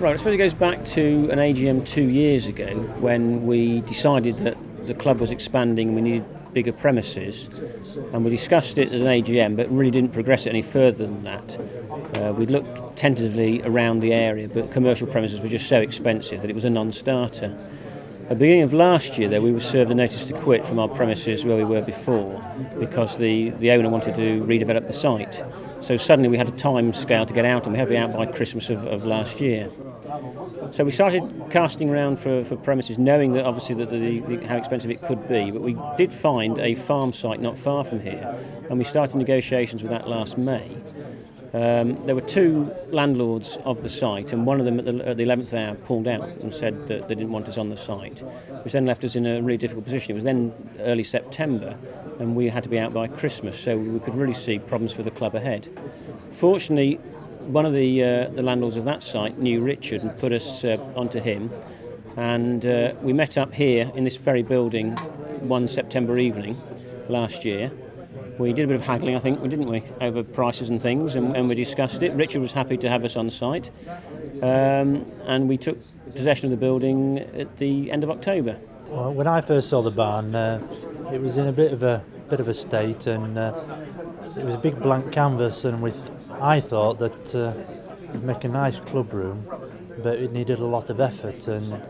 Right, I suppose it goes back to an AGM 2 years ago when we decided that the club was expanding and we needed bigger premises, and we discussed it at an AGM but really didn't progress it any further than that. We looked tentatively around the area, but commercial premises were just so expensive that it was a non-starter. At the beginning of last year, though, we were served a notice to quit from our premises where we were before because the owner wanted to redevelop the site. So suddenly we had a time scale to get out, and we had to be out by Christmas of last year. So we started casting around for premises, knowing that obviously that how expensive it could be. But we did find a farm site not far from here, and we started negotiations with that last May. There were two landlords of the site, and one of them at the 11th hour pulled out and said that they didn't want us on the site, which then left us in a really difficult position. It was then early September, and we had to be out by Christmas, so we could really see problems for the club ahead. Fortunately, one of the landlords of that site knew Richard and put us onto him, and we met up here in this very building one September evening last year. We did a bit of haggling, I think, didn't we, over prices and things, and we discussed it. Richard was happy to have us on site, and we took possession of the building at the end of October. Well, when I first saw the barn, it was in a bit of a state, and it was a big blank canvas, and I thought that it'd make a nice club room, but it needed a lot of effort. And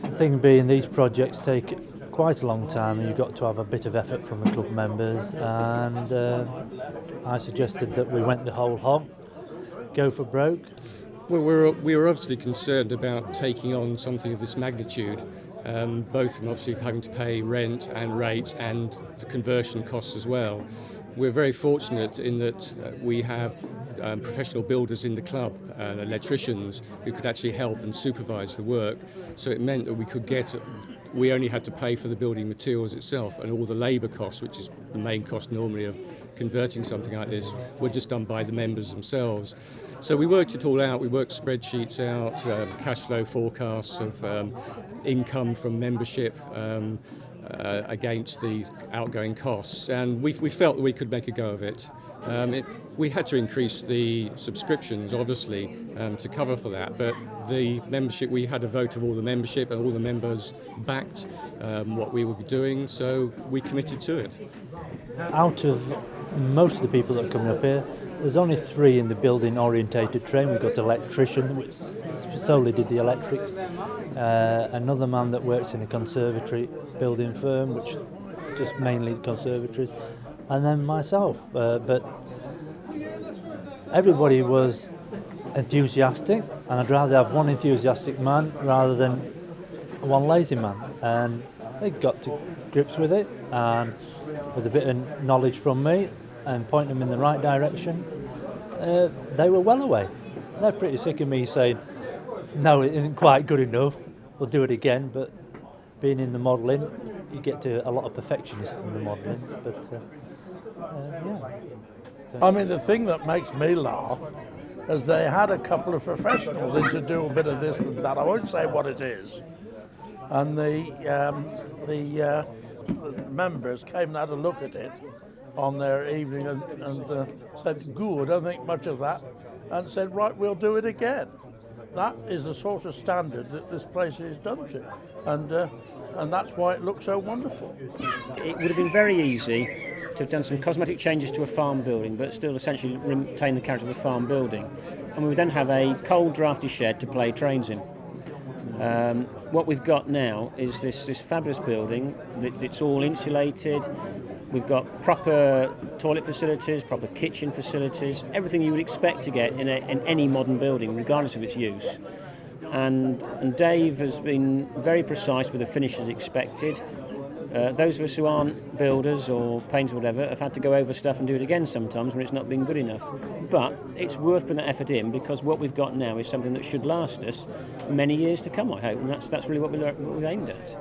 the thing being, these projects take quite a long time, and you've got to have a bit of effort from the club members, and I suggested that we went the whole hog, go for broke. Well, we were obviously concerned about taking on something of this magnitude, both from obviously having to pay rent and rates and the conversion costs as well. We're very fortunate in that we have professional builders in the club, electricians, who could actually help and supervise the work, so it meant that we only had to pay for the building materials itself, and all the labour costs, which is the main cost normally of converting something like this, were just done by the members themselves. So we worked it all out. We worked spreadsheets out, cash flow forecasts of income from membership against the outgoing costs, and we felt that we could make a go of it. We had to increase the subscriptions, obviously, to cover for that, but the membership, we had a vote of all the membership, and all the members backed what we were doing, so we committed to it. Out of most of the people that are coming up here, there's only 3 in the building orientated trade. We've got an electrician, which solely did the electrics, another man that works in a conservatory building firm, which just mainly conservatories, and then myself. But everybody was enthusiastic, and I'd rather have one enthusiastic man rather than one lazy man. And they got to grips with it, and with a bit of knowledge from me and point them in the right direction, they were well away. They're pretty sick of me saying, no, it isn't quite good enough, we'll do it again. But being in the modelling, you get to a lot of perfectionists in the modelling, but yeah. I mean, the thing that makes me laugh is they had a couple of professionals in to do a bit of this and that. I won't say what it is. And the members came and had a look at it on their evening and said, good, I don't think much of that, and said, right, we'll do it again. That is the sort of standard that this place is done to, and that's why it looks so wonderful. It would have been very easy to have done some cosmetic changes to a farm building, but still essentially retain the character of a farm building. And we would then have a cold, drafty shed to play trains in. What we've got now is this fabulous building. It's all insulated. We've got proper toilet facilities, proper kitchen facilities, everything you would expect to get in any modern building, regardless of its use. And Dave has been very precise with the finishes expected. Those of us who aren't builders or painters or whatever have had to go over stuff and do it again sometimes when it's not been good enough. But it's worth putting that effort in, because what we've got now is something that should last us many years to come, I hope, and that's really what we've aimed at.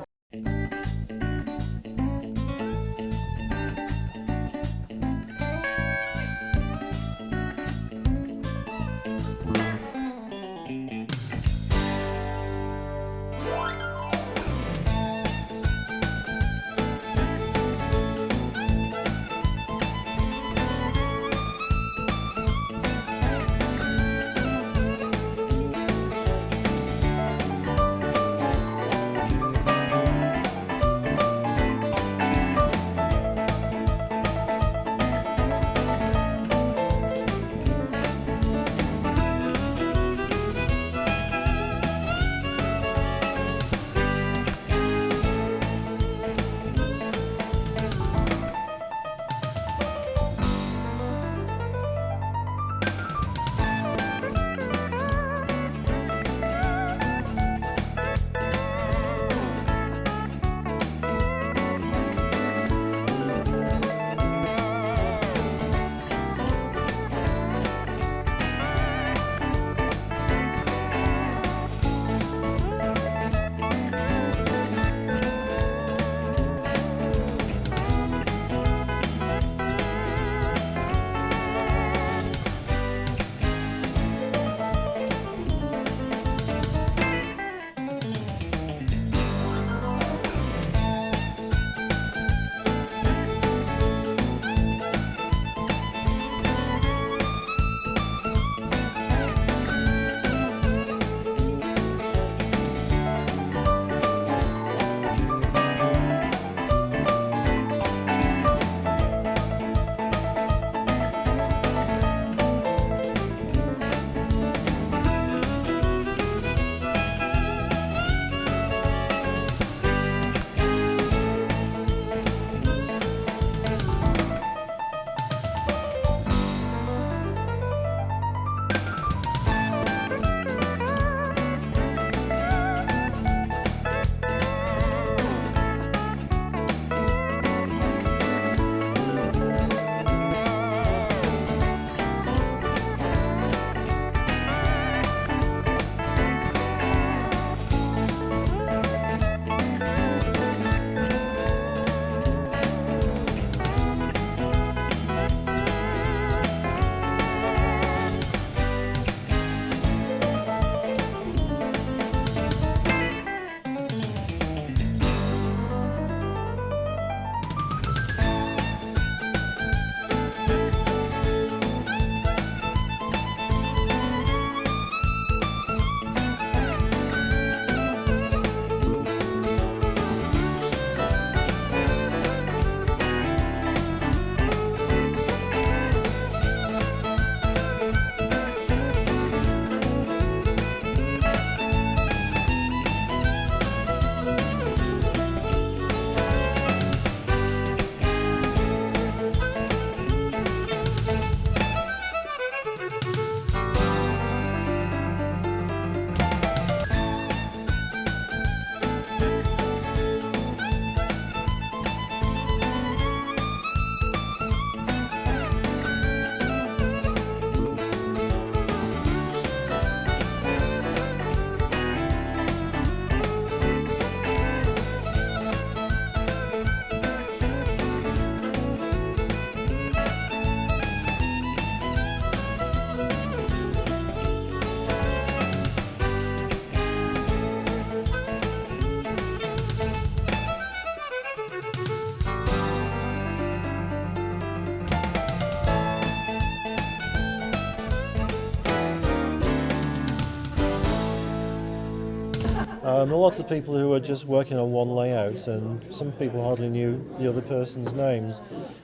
A lot of people who were just working on one layout, and some people hardly knew the other person's names.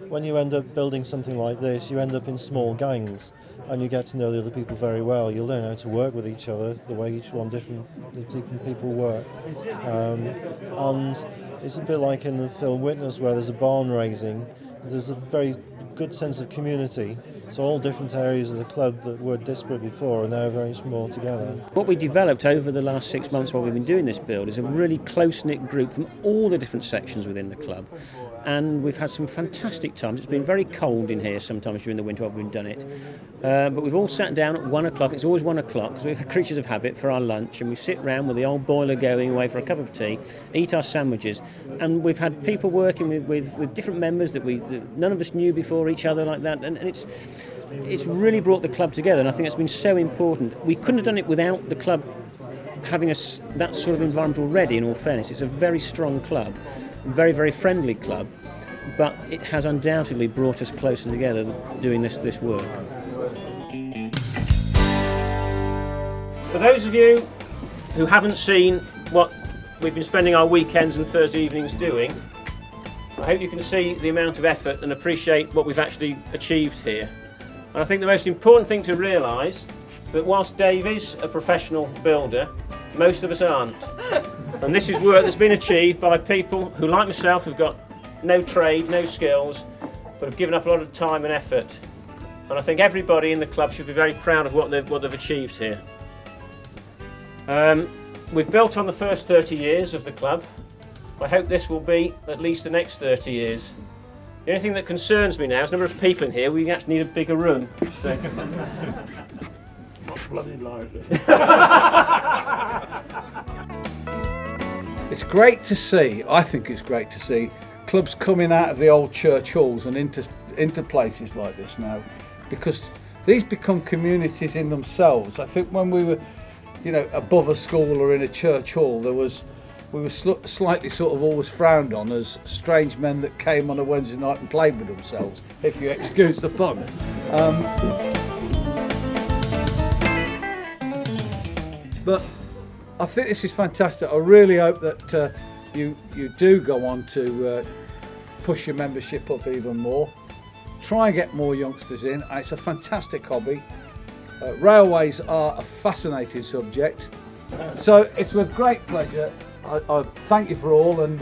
When you end up building something like this, you end up in small gangs, and you get to know the other people very well. You learn how to work with each other, the way the different people work. And it's a bit like in the film Witness, where there's a barn raising. There's a very good sense of community. So all different areas of the club that were disparate before are now very small together. What we developed over the last 6 months while we've been doing this build is a really close-knit group from all the different sections within the club. And we've had some fantastic times. It's been very cold in here sometimes during the winter while we've done it. But we've all sat down at 1 o'clock. It's always 1 o'clock because we're creatures of habit for our lunch. And we sit round with the old boiler going away for a cup of tea, eat our sandwiches. And we've had people working with different members that none of us knew before each other like that. And it's really brought the club together. And I think it's been so important. We couldn't have done it without the club having that sort of environment already, in all fairness. It's a very strong club. Very, very friendly club, but it has undoubtedly brought us closer together doing this work. For those of you who haven't seen what we've been spending our weekends and Thursday evenings doing, I hope you can see the amount of effort and appreciate what we've actually achieved here. And I think the most important thing to realise that whilst Dave is a professional builder, most of us aren't. And this is work that's been achieved by people who, like myself, have got no trade, no skills, but have given up a lot of time and effort. And I think everybody in the club should be very proud of what they've achieved here. We've built on the first 30 years of the club. I hope this will be at least the next 30 years. The only thing that concerns me now is the number of people in here. We actually need a bigger room. So. Bloody lively. It's great to see, I think it's great to see, clubs coming out of the old church halls and into places like this now, because these become communities in themselves. I think when we were, above a school or in a church hall, we were slightly sort of always frowned on as strange men that came on a Wednesday night and played with themselves, if you excuse the pun. But I think this is fantastic. I really hope that you do go on to push your membership up even more. Try and get more youngsters in. It's a fantastic hobby. Railways are a fascinating subject. So it's with great pleasure. I thank you for all, and